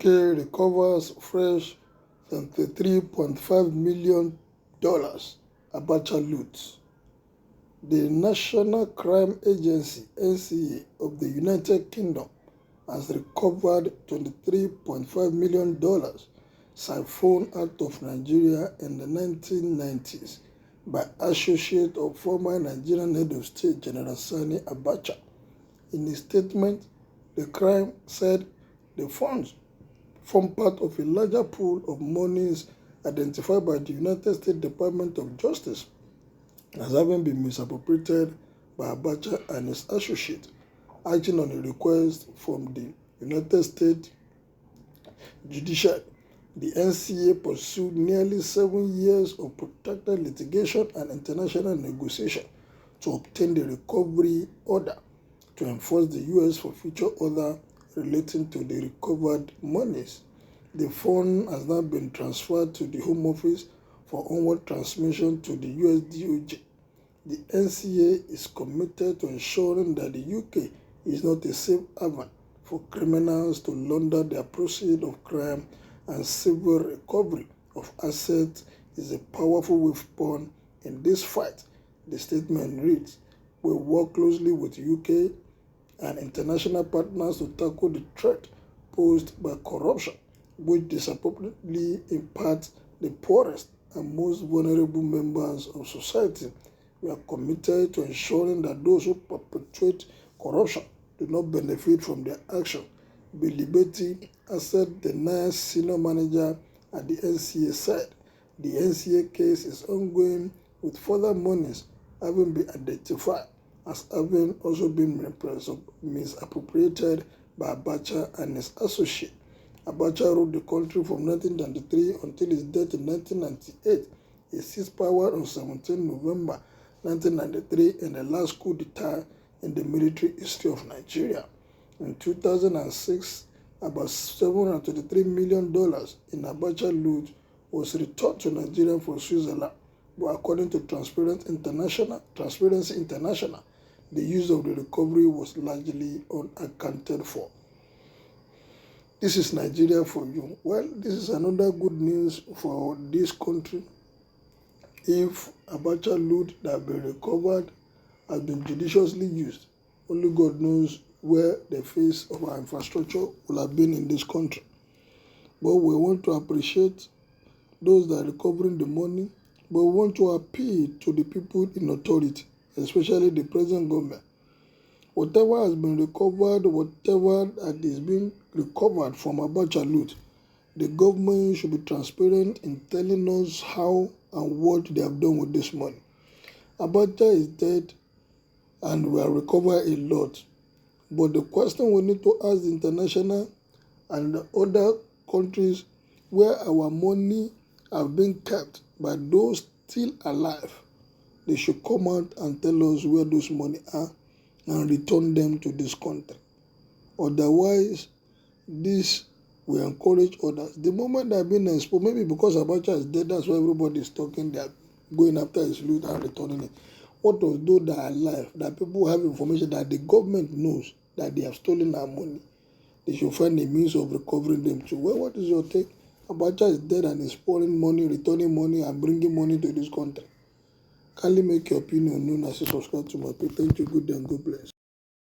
UK recovers fresh $73.5 million Abacha loot. The National Crime Agency (NCA) of the United Kingdom has recovered $23.5 million siphoned out of Nigeria in the 1990s by associate of former Nigerian head of state General Sani Abacha. In a statement, the crime said the funds form part of a larger pool of monies identified by the United States Department of Justice as having been misappropriated by Abacha and his associate. Acting on a request from the United States Judiciary, the NCA pursued nearly 7 years of protracted litigation and international negotiation to obtain the recovery order to enforce the U.S. for future order relating to the recovered monies. The fund has now been transferred to the Home Office for onward transmission to the US DOJ. The NCA is committed to ensuring that the UK is not a safe haven for criminals to launder their proceeds of crime, and civil recovery of assets is a powerful weapon in this fight. The statement reads, "We work closely with UK and international partners to tackle the threat posed by corruption, which disproportionately impacts the poorest and most vulnerable members of society. We are committed to ensuring that those who perpetrate corruption do not benefit from their action." Billy Betty, asset deniers senior manager at the NCA, said the NCA case is ongoing, with further monies having been identified as having also been misappropriated by Abacha and his associate. Abacha ruled the country from 1993 until his death in 1998. He seized power on 17 November 1993 in the last coup d'etat in the military history of Nigeria. In 2006, about $723 million in Abacha loot was returned to Nigeria from Switzerland, but according to Transparency International, the use of the recovery was largely unaccounted for. This is Nigeria for you. Well, this is another good news for this country. If Abacha loot that has been recovered has been judiciously used, only God knows where the face of our infrastructure will have been in this country. But we want to appreciate those that are recovering the money, but we want to appeal to the people in authority, especially the present government. Whatever has been recovered, whatever that is being recovered from Abacha loot, the government should be transparent in telling us how and what they have done with this money. Abacha is dead and we have recovered a lot. But the question we need to ask the international and the other countries where our money have been kept by those still alive, they should come out and tell us where those money are and return them to this country. Otherwise, this will encourage others. The moment they have been exposed, maybe because Abacha is dead, that's why everybody is talking, they are going after his loot and returning it. What of those that are alive, that people have information that the government knows that they have stolen our money? They should find a means of recovering them too. Well, what is your take? Abacha is dead and is pouring money, returning money, and bringing money to this country. Kindly make your opinion known as you subscribe to my page. Thank you, good day and God bless.